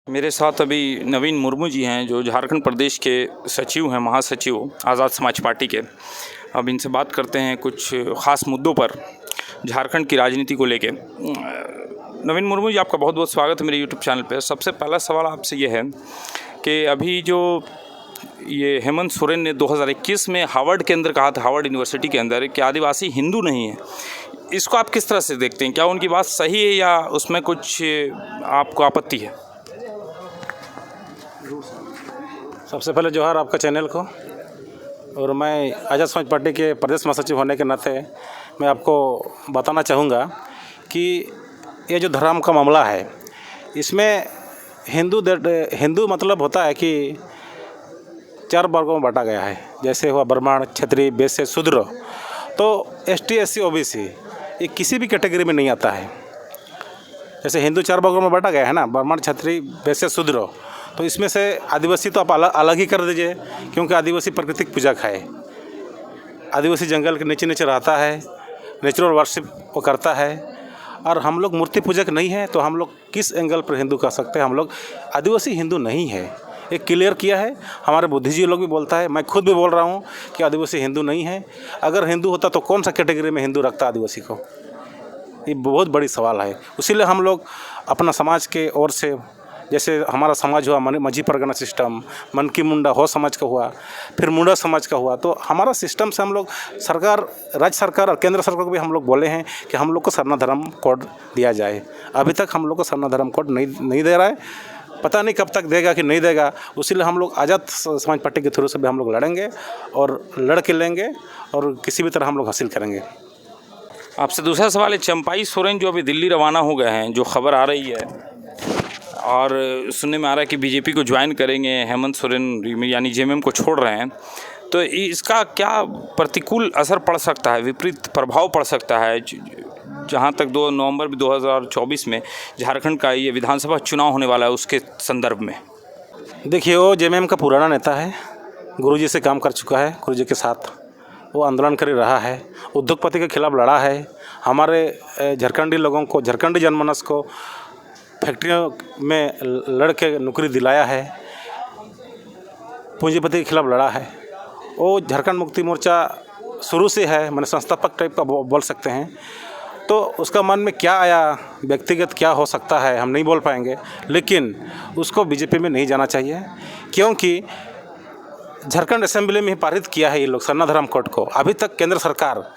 मेरे साथ अभी नवीन मुर्मू जी हैं जो झारखंड प्रदेश के सचिव हैं, महासचिव आज़ाद समाज पार्टी के। अब इनसे बात करते हैं कुछ ख़ास मुद्दों पर झारखंड की राजनीति को लेके। नवीन मुर्मू जी, आपका बहुत बहुत स्वागत है मेरे यूट्यूब चैनल पे। सबसे पहला सवाल आपसे ये है कि अभी जो ये हेमंत सोरेन ने 2021 में हार्वर्ड के अंदर कहा था, हार्वर्ड यूनिवर्सिटी के अंदर, कि आदिवासी हिंदू नहीं है, इसको आप किस तरह से देखते हैं? क्या उनकी बात सही है या उसमें कुछ आपको आपत्ति है? सबसे पहले जोहार आपका चैनल को। और मैं आज़ाद समाज पार्टी के प्रदेश महासचिव होने के नाते मैं आपको बताना चाहूँगा कि ये जो धर्म का मामला है, इसमें हिंदू मतलब होता है कि 4 वर्गों में बांटा गया है। जैसे हुआ ब्राह्मण, क्षत्रिय, वैश्य, शूद्र। तो ST, SC, OBC ये किसी भी कैटेगरी में नहीं आता है। जैसे हिंदू 4 वर्गों में बांटा गया है ना, ब्राह्मण, क्षत्रिय, वैश्य, शूद्र। तो इसमें से आदिवासी तो आप अलग ही कर दीजिए, क्योंकि आदिवासी प्राकृतिक पूजक है। आदिवासी जंगल के नीचे नीचे रहता है, नेचुरल वर्शिप वो करता है। और हम लोग मूर्ति पूजक नहीं है, तो हम लोग किस एंगल पर हिंदू कह सकते हैं? हम लोग आदिवासी हिंदू नहीं है, एक क्लियर किया है। हमारे बुद्धिजीवी लोग भी बोलता है, मैं खुद भी बोल रहा हूँ कि आदिवासी हिंदू नहीं है। अगर हिंदू होता तो कौन सा कैटेगरी में हिंदू रखता आदिवासी को? ये बहुत बड़ी सवाल है। इसीलिए हम लोग अपना समाज के ओर से, जैसे हमारा समाज हुआ माझी परगना सिस्टम, मनकी मुंडा हो समाज का हुआ, फिर मुंडा समाज का हुआ, तो हमारा सिस्टम से हम लोग सरकार, राज्य सरकार और केंद्र सरकार को भी हम लोग बोले हैं कि हम लोग को सरना धर्म कोड दिया जाए। अभी तक हम लोग को सरना धर्म कोड नहीं दे रहा है। पता नहीं कब तक देगा कि नहीं देगा। इसीलिए हम लोग आज़ाद समाज पार्टी के थ्रू से भी हम लोग लड़ेंगे और लड़ के लेंगे और किसी भी तरह हम लोग हासिल करेंगे। आपसे दूसरा सवाल है, चंपाई सोरेन जो अभी दिल्ली रवाना हो गए हैं, जो खबर आ रही है और सुनने में आ रहा है कि बीजेपी को ज्वाइन करेंगे, हेमंत सोरेन यानी JMM को छोड़ रहे हैं, तो इसका क्या प्रतिकूल असर पड़ सकता है, विपरीत प्रभाव पड़ सकता है, जहां तक 2 नवंबर 2024 में झारखंड का ये विधानसभा चुनाव होने वाला है, उसके संदर्भ में? देखिए, वो JMM का पुराना नेता है, गुरुजी से काम कर चुका है, गुरुजी के साथ वो आंदोलन कर रहा है, उद्योगपति के खिलाफ लड़ा है, हमारे झारखंडी लोगों को, झारखंडी जनमानस को फैक्ट्रियों में लड़ के नौकरी दिलाया है, पूंजीपति के खिलाफ लड़ा है। वो झारखंड मुक्ति मोर्चा शुरू से है, मैंने संस्थापक टाइप का बोल सकते हैं। तो उसका मन में क्या आया, व्यक्तिगत क्या हो सकता है, हम नहीं बोल पाएंगे, लेकिन उसको बीजेपी में नहीं जाना चाहिए, क्योंकि झारखंड असेंबली में ही पारित किया है ये लोग सरना धर्म कोड को। अभी तक केंद्र सरकार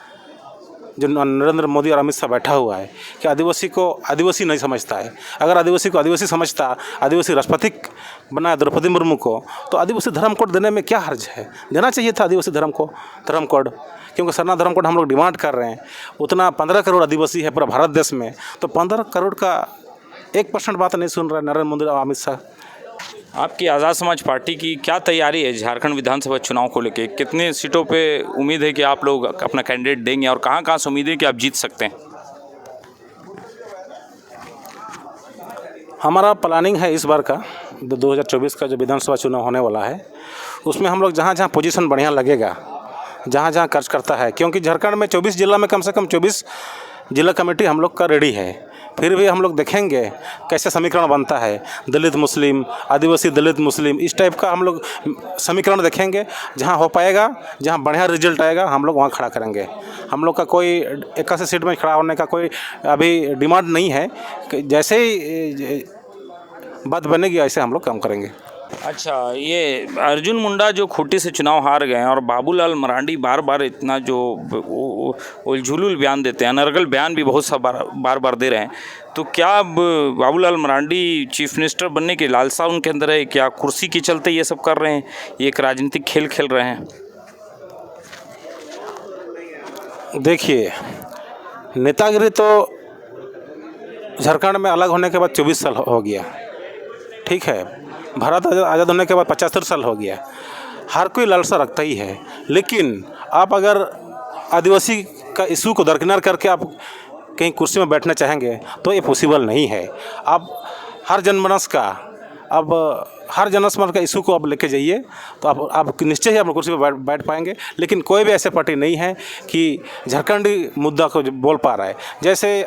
जो नरेंद्र मोदी और अमित शाह बैठा हुआ है कि आदिवासी को आदिवासी नहीं समझता है। अगर आदिवासी को आदिवासी समझता, आदिवासी राष्ट्रपति बनाया द्रौपदी मुर्मू को, तो आदिवासी धर्म कोड देने में क्या हर्ज है? देना चाहिए था आदिवासी धर्म कोड, क्योंकि सरना धर्म कोड हम लोग डिमांड कर रहे हैं। उतना 15 करोड़ आदिवासी है पूरा भारत देश में, तो 15 करोड़ का 1% बात नहीं सुन रहा है नरेंद्र मोदी और अमित शाह। आपकी आज़ाद समाज पार्टी की क्या तैयारी है झारखंड विधानसभा चुनाव को लेके? कितने सीटों पे उम्मीद है कि आप लोग अपना कैंडिडेट देंगे और कहाँ से उम्मीद है कि आप जीत सकते हैं? हमारा प्लानिंग है इस बार का 2024 का जो विधानसभा चुनाव होने वाला है, उसमें हम लोग जहाँ जहाँ पोजीशन बढ़िया लगेगा, जहाँ जहाँ खर्च करता है, क्योंकि झारखंड में 24 जिला में कम से कम 24 जिला कमेटी हम लोग का रेडी है। फिर भी हम लोग देखेंगे कैसे समीकरण बनता है, दलित मुस्लिम, आदिवासी दलित मुस्लिम, इस टाइप का हम लोग समीकरण देखेंगे। जहाँ हो पाएगा, जहाँ बढ़िया रिजल्ट आएगा, हम लोग वहाँ खड़ा करेंगे। हम लोग का कोई 81 सीट में खड़ा होने का कोई अभी डिमांड नहीं है। जैसे ही बात बनेगी ऐसे हम लोग काम करेंगे। अच्छा, ये अर्जुन मुंडा जो खूंटी से चुनाव हार गए हैं और बाबूलाल मरांडी बार बार इतना जो उलझुल बयान देते हैं, अनर्गल बयान भी बहुत सा बार दे रहे हैं, तो क्या अब बाबूलाल मरांडी चीफ मिनिस्टर बनने की लालसा उनके अंदर है? क्या कुर्सी के चलते ये सब कर रहे हैं, ये एक राजनीतिक खेल खेल रहे हैं? देखिए, नेतागिरी तो झारखंड में अलग होने के बाद 24 साल हो गया, ठीक है। भारत आज़ाद होने के बाद 75 साल हो गया। हर कोई लालसा रखता ही है, लेकिन आप अगर आदिवासी का इशू को दरकिनार करके आप कहीं कुर्सी में बैठना चाहेंगे तो ये पॉसिबल नहीं है। आप हर जनमानस का इशू को आप लेके जाइए, तो आप निश्चय ही आप कुर्सी पर बैठ पाएंगे। लेकिन कोई भी ऐसे पार्टी नहीं है कि झारखंडी मुद्दा को बोल पा रहा है। जैसे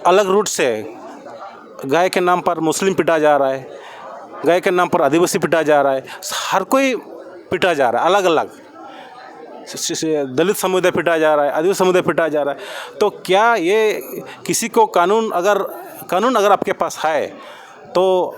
अलग रूट से गाय के नाम पर मुस्लिम पिटा जा रहा है, गाय के नाम पर आदिवासी पिटा जा रहा है, हर कोई पिटा जा रहा है अलग अलग। दलित समुदाय पिटा जा रहा है, आदिवासी समुदाय पिटा जा रहा है। तो क्या ये किसी को कानून अगर आपके पास है तो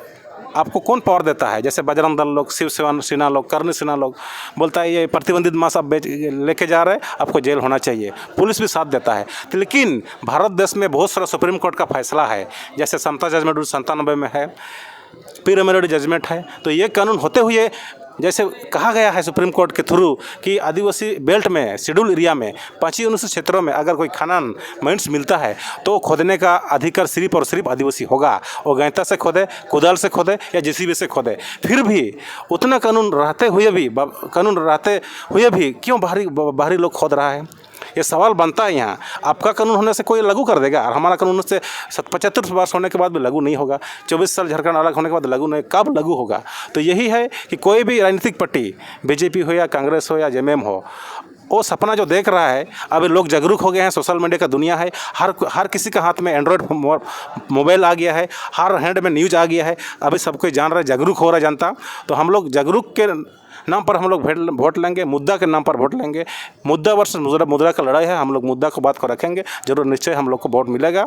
आपको कौन पावर देता है? जैसे बजरंग दल लोग, शिव सेना लोग, कर्ण सेना लोग बोलता है ये प्रतिबंधित मांस आप लेके जा रहे हैं, आपको जेल होना चाहिए, पुलिस भी साथ देता है। लेकिन भारत देश में बहुत सारा सुप्रीम कोर्ट का फैसला है, जैसे समता जजमेंट 97 में है, पीरामिड जजमेंट है। तो ये कानून होते हुए जैसे कहा गया है सुप्रीम कोर्ट के थ्रू कि आदिवासी बेल्ट में, शेड्यूल एरिया में 25 क्षेत्रों में अगर कोई खनन माइंस मिलता है तो खोदने का अधिकार सिर्फ और सिर्फ आदिवासी होगा। वो गैंता से खोदे, कुदाल से खोदे या जेसीबी से खोदे। फिर भी उतना कानून रहते हुए भी क्यों बाहरी लोग खोद रहा है? ये सवाल बनता है यहाँ। आपका कानून होने से कोई लागू कर देगा और हमारा कानून से 75 वर्ष होने के बाद भी लागू नहीं होगा, 24 साल झारखंड अलग होने के बाद लागू नहीं, कब लागू होगा? तो यही है कि कोई भी राजनीतिक पार्टी, बीजेपी हो या कांग्रेस हो या जेएमएम हो, वो सपना जो देख रहा है, अभी लोग जागरूक हो गए हैं, सोशल मीडिया का दुनिया है, हर किसी के हाथ में एंड्रॉयड मोबाइल आ गया है, हर हैंड में न्यूज़ आ गया है, अभी सब कोई जान रहा है, जागरूक हो रहा है जनता। तो हम लोग जागरूक के नाम पर हम लोग वोट लेंगे, मुद्दा के नाम पर वोट लेंगे। मुद्दा वर्सेस मुद्रा का लड़ाई है, हम लोग मुद्दा को बात को रखेंगे, जरूर निश्चय हम लोग को वोट मिलेगा।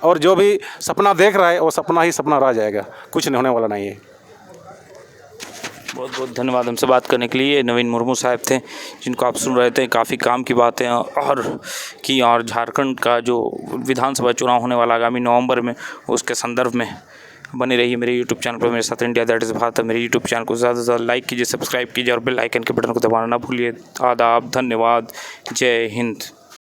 और जो भी सपना देख रहा है वो सपना ही सपना रह जाएगा, कुछ नहीं होने वाला नहीं है। बहुत बहुत धन्यवाद हमसे बात करने के लिए। नवीन मुर्मू साहब थे जिनको आप सुन रहे थे, काफ़ी काम की बातें और झारखंड का जो विधानसभा चुनाव होने वाला आगामी नवंबर में, उसके संदर्भ में बने रहिए मेरे यूट्यूब चैनल पर, मेरे साथ इंडिया दैट इज़ भारत। मेरे यूट्यूब चैनल को ज़्यादा से ज़्यादा लाइक कीजिए, सब्सक्राइब कीजिए और बेल आइकन के बटन को दबाना ना भूलिए। आदाब, धन्यवाद, जय हिंद।